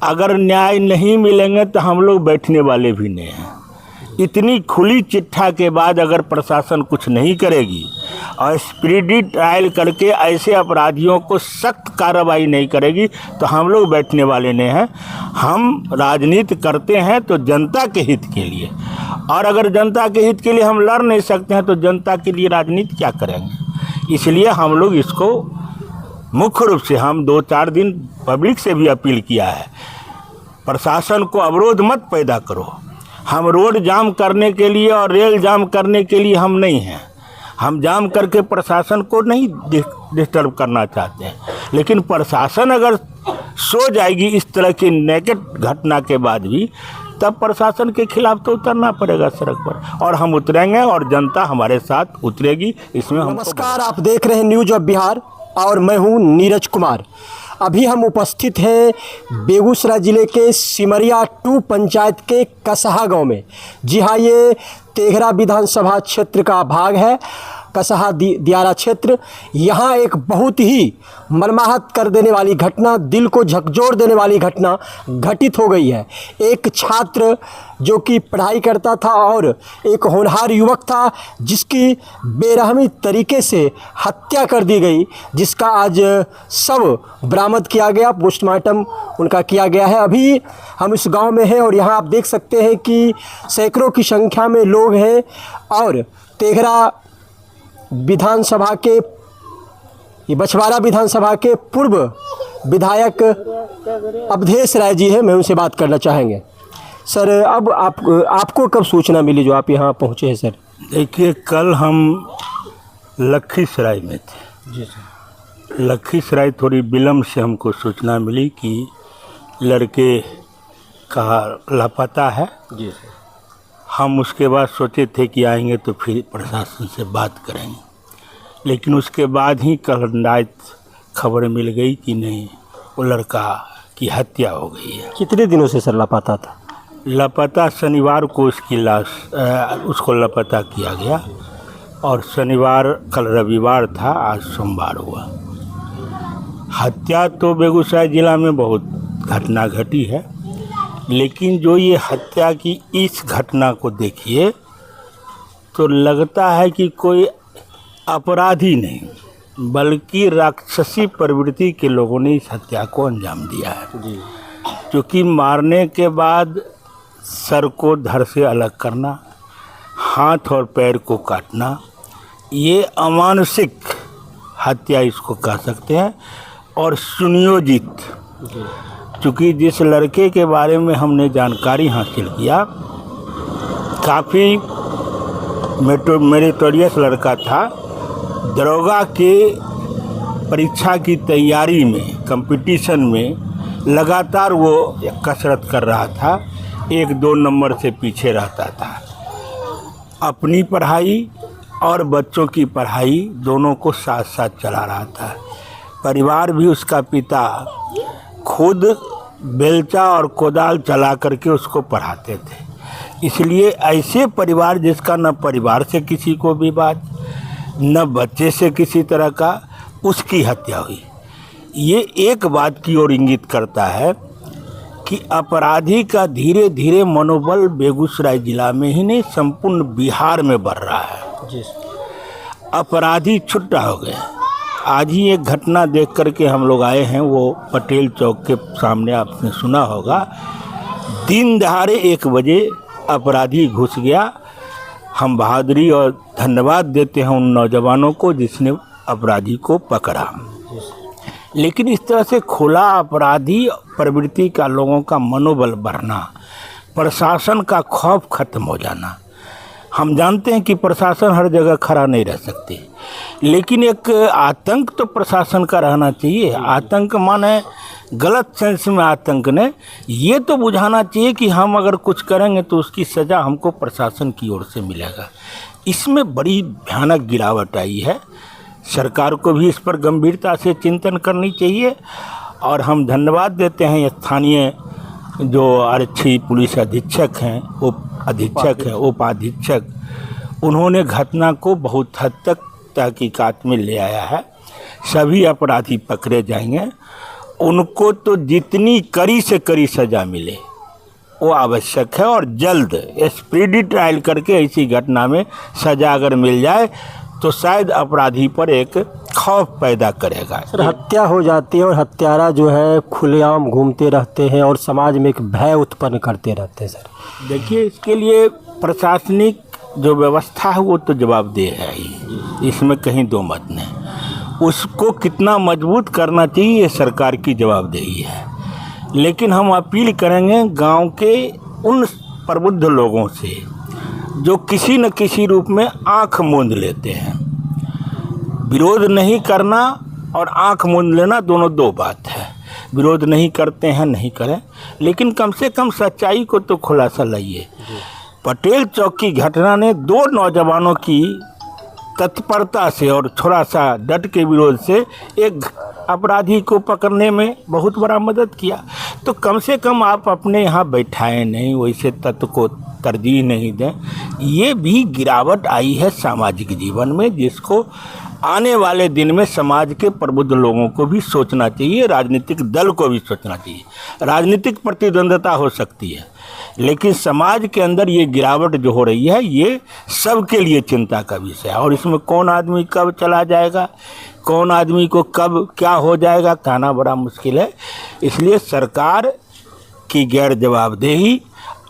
अगर न्याय नहीं मिलेंगे तो हम लोग बैठने वाले भी नहीं हैं। इतनी खुली चिट्ठा के बाद अगर प्रशासन कुछ नहीं करेगी और स्पीडी ट्रायल करके ऐसे अपराधियों को सख्त कार्रवाई नहीं करेगी तो हम लोग बैठने वाले नहीं हैं। हम राजनीति करते हैं तो जनता के हित के लिए, और अगर जनता के हित के लिए हम लड़ नहीं सकते हैं तो जनता के लिए राजनीति क्या करेंगे। इसलिए हम लोग इसको मुख्य रूप से हम 2-4 दिन पब्लिक से भी अपील किया है, प्रशासन को अवरोध मत पैदा करो। हम रोड जाम करने के लिए और रेल जाम करने के लिए हम नहीं हैं। हम जाम करके प्रशासन को नहीं डिस्टर्ब करना चाहते हैं, लेकिन प्रशासन अगर सो जाएगी इस तरह की नेकेड घटना के बाद भी, तब प्रशासन के खिलाफ तो उतरना पड़ेगा सड़क पर, और हम उतरेंगे और जनता हमारे साथ उतरेगी। इसमें हम नमस्कार, आप देख रहे हैं न्यूज ऑफ बिहार और मैं हूं नीरज कुमार। अभी हम उपस्थित हैं बेगूसराय ज़िले के सिमरिया 2 पंचायत के कसहा गांव में। जी हाँ, ये तेघरा विधानसभा क्षेत्र का भाग है, कसहा दियारा क्षेत्र। यहाँ एक बहुत ही मनमाहत कर देने वाली घटना, दिल को झकझोर देने वाली घटना घटित हो गई है। एक छात्र जो कि पढ़ाई करता था और एक होनहार युवक था, जिसकी बेरहमी तरीके से हत्या कर दी गई, जिसका आज शव बरामद किया गया, पोस्टमार्टम उनका किया गया है। अभी हम इस गांव में हैं और यहाँ आप देख सकते हैं कि सैकड़ों की संख्या में लोग हैं और तेघरा विधानसभा के, ये बछवाड़ा विधानसभा के पूर्व विधायक अवधेश राय जी हैं, मैं उनसे बात करना चाहेंगे। सर, अब आपको कब सूचना मिली जो आप यहाँ पहुँचे हैं? सर देखिए, कल हम लखीसराय में थे। जी सर। लखीसराय थोड़ी विलम्ब से हमको सूचना मिली कि लड़के का लापता है। जी सर। हम उसके बाद सोचे थे कि आएंगे तो फिर प्रशासन से बात करेंगे, लेकिन उसके बाद ही कल रात खबर मिल गई कि नहीं, वो लड़का की हत्या हो गई है। कितने दिनों से सर लापता था? लापता शनिवार को उसकी लाश उसको लापता किया गया, और शनिवार, कल रविवार था, आज सोमवार हुआ। हत्या तो बेगूसराय ज़िला में बहुत घटना घटी है, लेकिन जो ये हत्या की इस घटना को देखिए तो लगता है कि कोई अपराधी नहीं बल्कि राक्षसी प्रवृत्ति के लोगों ने इस हत्या को अंजाम दिया है। जी। क्योंकि मारने के बाद सर को धड़ से अलग करना, हाथ और पैर को काटना, ये अमानुषिक हत्या इसको कह सकते हैं, और सुनियोजित। चूँकि जिस लड़के के बारे में हमने जानकारी हासिल किया, काफ़ी मेरिटोरियस लड़का था, दरोगा के परीक्षा की तैयारी में, कंपटीशन में लगातार वो कसरत कर रहा था, 1-2 नंबर से पीछे रहता था। अपनी पढ़ाई और बच्चों की पढ़ाई दोनों को साथ साथ चला रहा था। परिवार भी, उसका पिता खुद बेलचा और कोदाल चला करके उसको पढ़ाते थे। इसलिए ऐसे परिवार जिसका न परिवार से किसी को विवाद, न बच्चे से किसी तरह का, उसकी हत्या हुई। ये एक बात की ओर इंगित करता है कि अपराधी का धीरे धीरे मनोबल बेगूसराय जिला में ही नहीं, संपूर्ण बिहार में बढ़ रहा है। जी। अपराधी छुट्टा हो गए। आज ही एक घटना देख करके हम लोग आए हैं, वो पटेल चौक के सामने, आपने सुना होगा, दिन दहाड़े 1 बजे अपराधी घुस गया। हम बहादुरी और धन्यवाद देते हैं उन नौजवानों को जिसने अपराधी को पकड़ा। लेकिन इस तरह से खुला अपराधी प्रवृत्ति का लोगों का मनोबल बढ़ना, प्रशासन का खौफ खत्म हो जाना। हम जानते हैं कि प्रशासन हर जगह खड़ा नहीं रह सकती, लेकिन एक आतंक तो प्रशासन का रहना चाहिए। आतंक माने गलत सेंस में आतंक ने, ये तो बुझाना चाहिए कि हम अगर कुछ करेंगे तो उसकी सज़ा हमको प्रशासन की ओर से मिलेगा। इसमें बड़ी भयानक गिरावट आई है। सरकार को भी इस पर गंभीरता से चिंतन करनी चाहिए, और हम धन्यवाद देते हैं स्थानीय जो आरक्षी पुलिस अधीक्षक हैं, उपाधीक्षक हैं, उपाधीक्षक, उन्होंने घटना को बहुत हद तक तहकीकात में ले आया है। सभी अपराधी पकड़े जाएंगे उनको तो जितनी कड़ी से कड़ी सज़ा मिले वो आवश्यक है, और जल्द स्पीडी ट्रायल करके ऐसी घटना में सज़ा अगर मिल जाए तो शायद अपराधी पर एक खौफ पैदा करेगा। सर, हत्या हो जाती है और हत्यारा जो है खुलेआम घूमते रहते हैं और समाज में एक भय उत्पन्न करते रहते हैं। सर देखिए, इसके लिए प्रशासनिक जो व्यवस्था है वो तो जवाबदेह है ही, इसमें कहीं दो मत नहीं। उसको कितना मजबूत करना चाहिए ये सरकार की जवाबदेही है। लेकिन हम अपील करेंगे गांव के उन प्रबुद्ध लोगों से जो किसी न किसी रूप में आंख मूंद लेते हैं। विरोध नहीं करना और आंख मूंद लेना दोनों दो बात है। विरोध नहीं करते हैं, नहीं करें, लेकिन कम से कम सच्चाई को तो खुलासा लाइए। पटेल चौक की घटना ने दो नौजवानों की तत्परता से और थोड़ा सा डट के विरोध से एक अपराधी को पकड़ने में बहुत बड़ा मदद किया। तो कम से कम आप अपने यहाँ बैठाएं नहीं, वैसे तत्व को तरजीह नहीं दें। ये भी गिरावट आई है सामाजिक जीवन में, जिसको आने वाले दिन में समाज के प्रबुद्ध लोगों को भी सोचना चाहिए, राजनीतिक दल को भी सोचना चाहिए। राजनीतिक प्रतिद्वंद्विता हो सकती है, लेकिन समाज के अंदर ये गिरावट जो हो रही है ये सबके लिए चिंता का विषय है। और इसमें कौन आदमी कब चला जाएगा, कौन आदमी को कब क्या हो जाएगा, कहना बड़ा मुश्किल है। इसलिए सरकार की गैर जवाबदेही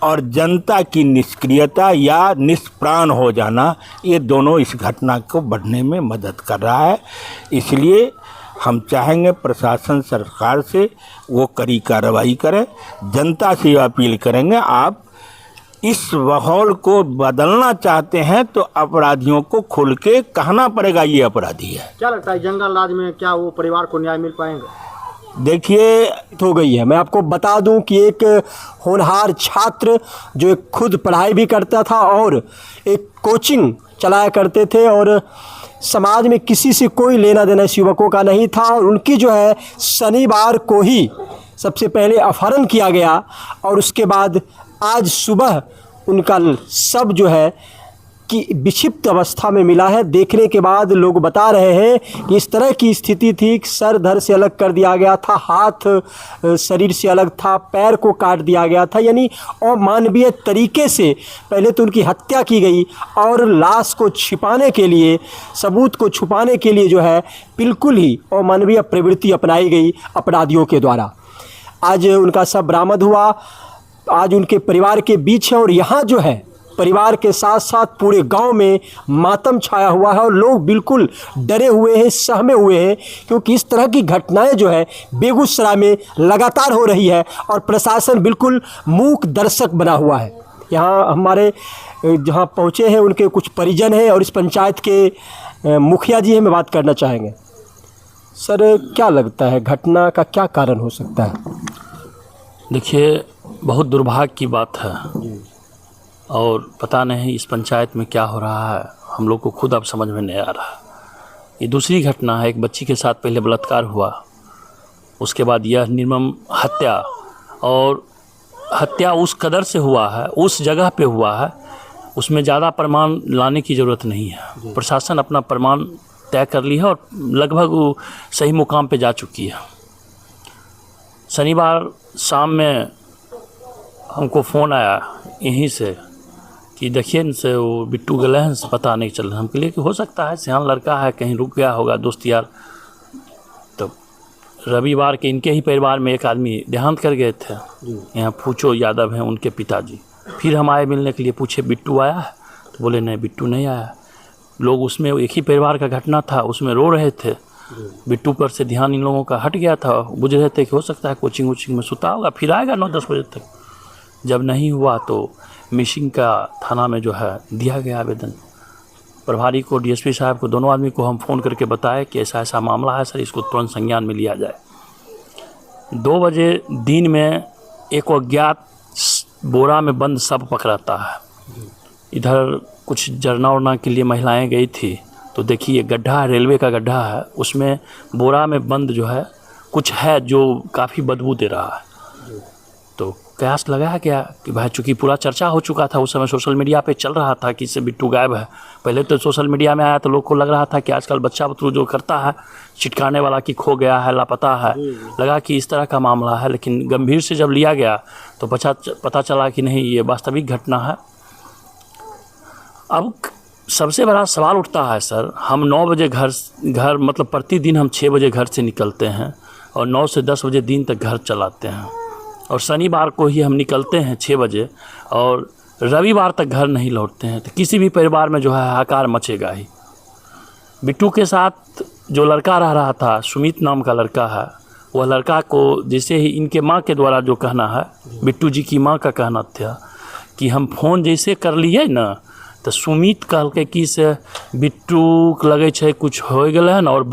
और जनता की निष्क्रियता या निष्प्राण हो जाना, ये दोनों इस घटना को बढ़ने में मदद कर रहा है। इसलिए हम चाहेंगे प्रशासन सरकार से वो कड़ी कार्रवाई करे। जनता से अपील करेंगे, आप इस माहौल को बदलना चाहते हैं तो अपराधियों को खुल के कहना पड़ेगा ये अपराधी है। क्या लगता है जंगल राज में क्या वो परिवार को न्याय मिल पाएंगे? देखिए, हो गई है। मैं आपको बता दूं कि एक होनहार छात्र जो एक खुद पढ़ाई भी करता था और एक कोचिंग चलाया करते थे और समाज में किसी से कोई लेना देना इस युवकों का नहीं था, और उनकी जो है शनिवार को ही सबसे पहले अपहरण किया गया और उसके बाद आज सुबह उनका शव जो है कि विक्षिप्त अवस्था में मिला है। देखने के बाद लोग बता रहे हैं कि इस तरह की स्थिति थी कि सर धड़ से अलग कर दिया गया था, हाथ शरीर से अलग था, पैर को काट दिया गया था, यानी अमानवीय तरीके से पहले तो उनकी हत्या की गई और लाश को छिपाने के लिए, सबूत को छुपाने के लिए जो है बिल्कुल ही अमानवीय प्रवृत्ति अपनाई गई अपराधियों के द्वारा। आज उनका शव बरामद हुआ, आज उनके परिवार के बीच है और यहाँ जो है परिवार के साथ साथ पूरे गांव में मातम छाया हुआ है और लोग बिल्कुल डरे हुए हैं, सहमे हुए हैं, क्योंकि इस तरह की घटनाएं जो है बेगूसराय में लगातार हो रही है और प्रशासन बिल्कुल मूक दर्शक बना हुआ है। यहाँ हमारे जहाँ पहुँचे हैं उनके कुछ परिजन हैं और इस पंचायत के मुखिया जी हैं, मैं बात करना चाहेंगे। सर, क्या लगता है घटना का क्या कारण हो सकता है? देखिए, बहुत दुर्भाग्य की बात है और पता नहीं इस पंचायत में क्या हो रहा है, हम लोग को खुद अब समझ में नहीं आ रहा। ये दूसरी घटना है, एक बच्ची के साथ पहले बलात्कार हुआ, उसके बाद यह निर्मम हत्या, और हत्या उस कदर से हुआ है, उस जगह पे हुआ है, उसमें ज़्यादा प्रमाण लाने की ज़रूरत नहीं है। प्रशासन अपना प्रमाण तय कर ली है और लगभग वो सही मुकाम पे जा चुकी है। शनिवार शाम में हमको फ़ोन आया यहीं से कि देखिए इनसे वो बिट्टू गए हैं, पता नहीं चल रहा। हम के लिए कि हो सकता है सियान लड़का है, कहीं रुक गया होगा दोस्त यार। तो रविवार के इनके ही परिवार में एक आदमी देहांत कर गए थे, यहाँ फूचो यादव हैं उनके पिताजी। फिर हम आए मिलने के लिए, पूछे बिट्टू आया है? तो बोले नहीं, बिट्टू नहीं आया। लोग उसमें एक ही परिवार का घटना था, उसमें रो रहे थे। बिट्टू पर से ध्यान इन लोगों का हट गया था, बुझ रहे थे कि हो सकता है कोचिंग वोचिंग में सुता होगा, फिर आएगा 9-10 बजे तक। जब नहीं हुआ तो मिसिंग का थाना में जो है दिया गया आवेदन। प्रभारी को, डीएसपी साहब को, दोनों आदमी को हम फ़ोन करके बताए कि ऐसा ऐसा मामला है सर, इसको तुरंत संज्ञान में लिया जाए। 2 बजे दिन में एक अज्ञात बोरा में बंद शव पकड़ाता है। इधर कुछ जरना उरना के लिए महिलाएं गई थी, तो देखिए गड्ढा है, रेलवे का गड्ढा है, उसमें बोरा में बंद जो है कुछ है जो काफ़ी बदबू दे रहा है। तो कयास लगाया गया कि भाई चूँकि पूरा चर्चा हो चुका था उस समय, सोशल मीडिया पे चल रहा था कि इससे बिट्टू गायब है। पहले तो सोशल मीडिया में आया तो लोग को लग रहा था कि आजकल बच्चा बतरू जो करता है चिटकाने वाला कि खो गया है, लापता है, लगा कि इस तरह का मामला है। लेकिन गंभीर से जब लिया गया तो पता चला कि नहीं, ये वास्तविक घटना है। अब सबसे बड़ा सवाल उठता है सर, हम 9 बजे घर मतलब प्रतिदिन हम 6 बजे घर से निकलते हैं और 9 से 10 बजे दिन तक घर चलाते हैं, और शनिवार को ही हम निकलते हैं 6 बजे और रविवार तक घर नहीं लौटते हैं, तो किसी भी परिवार में जो है हाहाकार मचेगा ही। बिट्टू के साथ जो लड़का रह रहा था, सुमित नाम का लड़का है, वह लड़का को जैसे ही इनके माँ के द्वारा जो कहना है, बिट्टू जी की माँ का कहना था कि हम फ़ोन जैसे कर लिए ना तो सुमित कहलकै कि से बिट्टू लगे छे कुछ हो गए है ना, और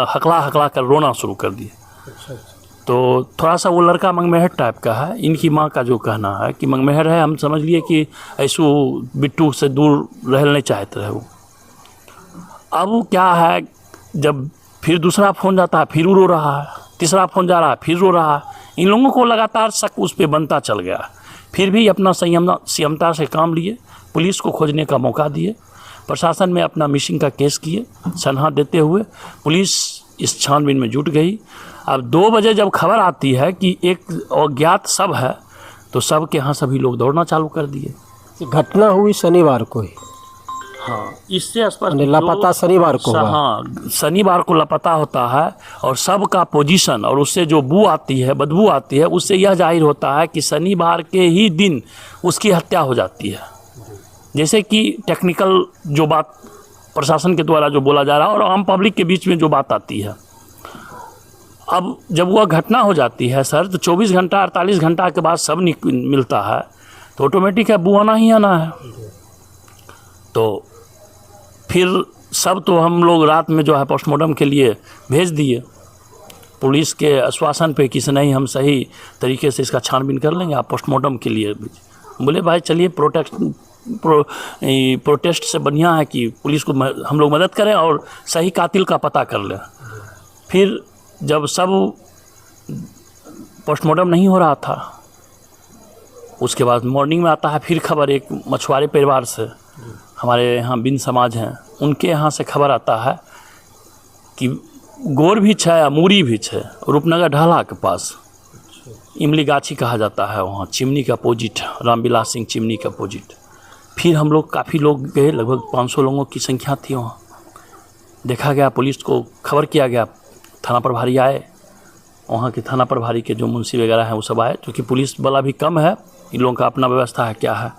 हकला कर रोना शुरू कर दिए। तो थोड़ा सा वो लड़का मंगमेहर टाइप का है। इनकी माँ का जो कहना है कि मंगमेहर है, हम समझ लिए कि ऐसू बिट्टू से दूर रहना नहीं चाहते रहे वो। अब क्या है, जब फिर दूसरा फ़ोन जाता है फिर रो रहा है, तीसरा फ़ोन जा रहा है फिर रो रहा है। इन लोगों को लगातार शक उस पर बनता चल गया। फिर भी अपना संयमता से काम लिए, पुलिस को खोजने का मौका दिए, प्रशासन में अपना मिसिंग का केस किए, सनहा देते हुए पुलिस इस छानबीन में जुट गई। अब 2 बजे जब खबर आती है कि एक अज्ञात शव है, तो शव के यहाँ सभी लोग दौड़ना चालू कर दिए। घटना हुई शनिवार को ही। हाँ, इससे स्पष्ट लापता शनिवार को हुआ। हाँ, शनिवार को लापता होता है, और शव का पोजीशन और उससे जो बू आती है, बदबू आती है, उससे यह जाहिर होता है कि शनिवार के ही दिन उसकी हत्या हो जाती है। जैसे कि टेक्निकल जो बात प्रशासन के द्वारा जो बोला जा रहा है और आम पब्लिक के बीच में जो बात आती है। अब जब वह घटना हो जाती है सर, तो 24 घंटा 48 घंटा के बाद सब मिलता है, तो ऑटोमेटिक है बू आना ही आना है। तो फिर सब तो हम लोग रात में जो है पोस्टमार्टम के लिए भेज दिए, पुलिस के आश्वासन पे कि नहीं हम सही तरीके से इसका छानबीन कर लेंगे, आप पोस्टमार्टम के लिए बोले भाई चलिए प्रोटेस्ट से बढ़िया है कि पुलिस को हम लोग मदद करें और सही कातिल का पता कर लें। फिर जब सब पोस्टमार्टम नहीं हो रहा था, उसके बाद मॉर्निंग में आता है फिर खबर, एक मछुआरे परिवार से, हमारे यहाँ बिन समाज हैं, उनके यहाँ से खबर आता है कि गोर भी है, मूरी भी है, रूपनगर ढाला के पास इमली गाछी कहा जाता है, वहाँ चिमनी का अपोजिट, रामविलास सिंह चिमनी का अपोजिट। फिर हम लोग काफ़ी लोग गए, लगभग 500 लोगों की संख्या थी वहाँ। देखा गया, पुलिस को खबर किया गया, थाना प्रभारी आए, वहाँ के थाना प्रभारी के जो मुंशी वगैरह हैं वो सब आए, क्योंकि पुलिस वाला भी कम है, इन लोगों का अपना व्यवस्था है क्या है।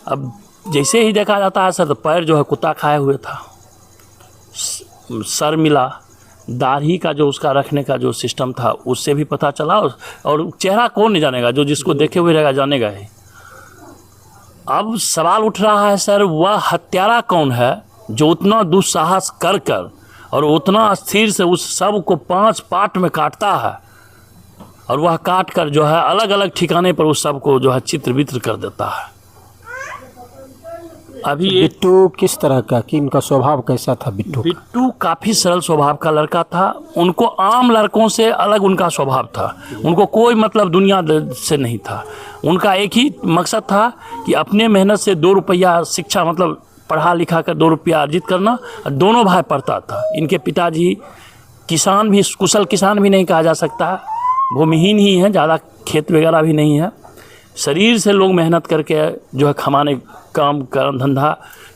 अब जैसे ही देखा जाता है सर, तो पैर जो है कुत्ता खाए हुए था, सर मिला, दाढ़ी का जो उसका रखने का जो सिस्टम था उससे भी पता चला, और चेहरा कौन नहीं जानेगा, जो जिसको देखे हुए रहेगा जानेगा ही। अब सवाल उठ रहा है सर, वह हत्यारा कौन है जो उतना दुस्साहस कर कर और उतना स्थिर से उस सब को 5 पार्ट में काटता है, और वह काट कर जो है अलग अलग ठिकाने पर उस सब को जो है चित्र वित्र कर देता है। अभी बिट्टू किस तरह का, कि इनका स्वभाव कैसा था? बिट्टू काफ़ी सरल स्वभाव का लड़का था, उनको आम लड़कों से अलग उनका स्वभाव था, उनको कोई मतलब दुनिया से नहीं था। उनका एक ही मकसद था कि अपने मेहनत से 2 रुपया शिक्षा, मतलब पढ़ा लिखा कर 2 रुपया अर्जित करना। दोनों भाई पढ़ता था। इनके पिताजी किसान भी, कुशल किसान भी नहीं कहा जा सकता, भूमिहीन ही हैं, ज़्यादा खेत वगैरह भी नहीं है। शरीर से लोग मेहनत करके जो है कमाने काम धंधा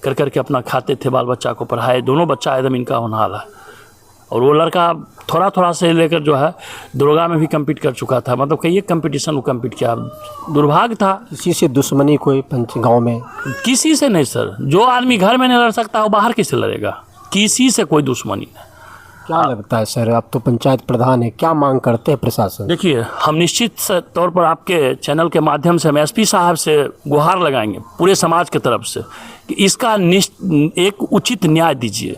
कर करके अपना खाते थे, बाल बच्चा को पढ़ाए। दोनों बच्चा एकदम इनका होनहार है, और वो लड़का थोड़ा थोड़ा से लेकर जो है दरोगा में भी कम्पीट कर चुका था, मतलब कई कंपटीशन वो कम्पीट किया। दुर्भाग्य था। किसी से दुश्मनी कोई गांव में? किसी से नहीं सर, जो आदमी घर में नहीं लड़ सकता वो बाहर किसे लड़ेगा? किसी से कोई दुश्मनी नहीं। क्या लगता है सर, आप तो पंचायत प्रधान है, क्या मांग करते हैं प्रशासन? देखिए, हम निश्चित तौर पर आपके चैनल के माध्यम से हम एसपी साहब से गुहार लगाएंगे पूरे समाज के तरफ से कि इसका एक उचित न्याय दीजिए।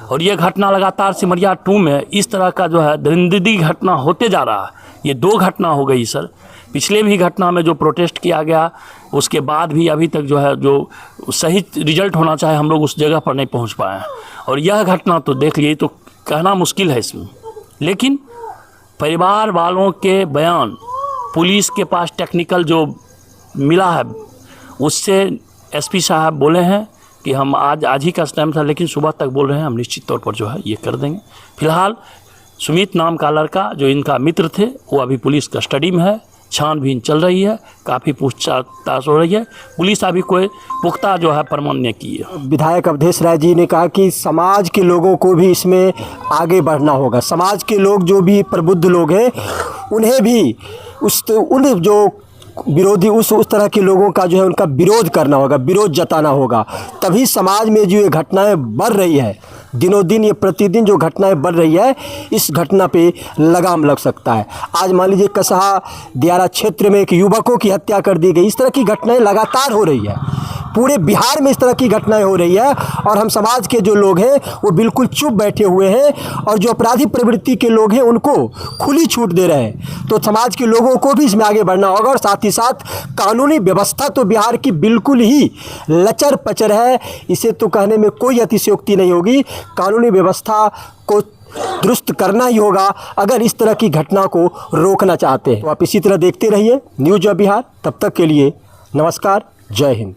और ये घटना लगातार सिमरिया 2 में इस तरह का जो है दरिंदगी घटना होते जा रहा है। ये 2 घटना हो गई सर। पिछले भी घटना में जो प्रोटेस्ट किया गया, उसके बाद भी अभी तक जो है जो सही रिजल्ट होना चाहे हम लोग उस जगह पर नहीं पहुँच पाए हैं। और यह घटना तो देख लिए, तो कहना मुश्किल है इसमें, लेकिन परिवार वालों के बयान पुलिस के पास टेक्निकल जो मिला है उससे एसपी साहब बोले हैं कि हम आज ही का टाइम था, लेकिन सुबह तक बोल रहे हैं हम निश्चित तौर पर जो है ये कर देंगे। फिलहाल सुमित नाम का लड़का जो इनका मित्र थे वो अभी पुलिस कस्टडी में है, छानबीन चल रही है, काफ़ी पूछताछ हो रही है। पुलिस अभी कोई पुख्ता जो है प्रमाण नहीं की है। विधायक अवधेश राय जी ने कहा कि समाज के लोगों को भी इसमें आगे बढ़ना होगा, समाज के लोग जो भी प्रबुद्ध लोग हैं उन्हें भी उन जो विरोधी उस तरह के लोगों का जो है उनका विरोध करना होगा, विरोध जताना होगा। तभी समाज में जो ये घटनाएं बढ़ रही है, दिनों दिन ये प्रतिदिन जो घटनाएं बढ़ रही है, इस घटना पे लगाम लग सकता है। आज मान लीजिए कसहा दियारा क्षेत्र में एक युवकों की हत्या कर दी गई। इस तरह की घटनाएं लगातार हो रही है, पूरे बिहार में इस तरह की घटनाएं हो रही है और हम समाज के जो लोग हैं वो बिल्कुल चुप बैठे हुए हैं और जो अपराधी प्रवृत्ति के लोग हैं उनको खुली छूट दे रहे हैं। तो समाज के लोगों को भी इसमें आगे बढ़ना होगा और साथ ही साथ कानूनी व्यवस्था तो बिहार की बिल्कुल ही लचर पचर है, इसे तो कहने में कोई अतिशयोक्ति नहीं होगी। कानूनी व्यवस्था को दुरुस्त करना ही होगा अगर इस तरह की घटना को रोकना चाहते हैं। तो आप इसी तरह देखते रहिए न्यूज़ ऑफ बिहार। तब तक के लिए नमस्कार, जय हिंद।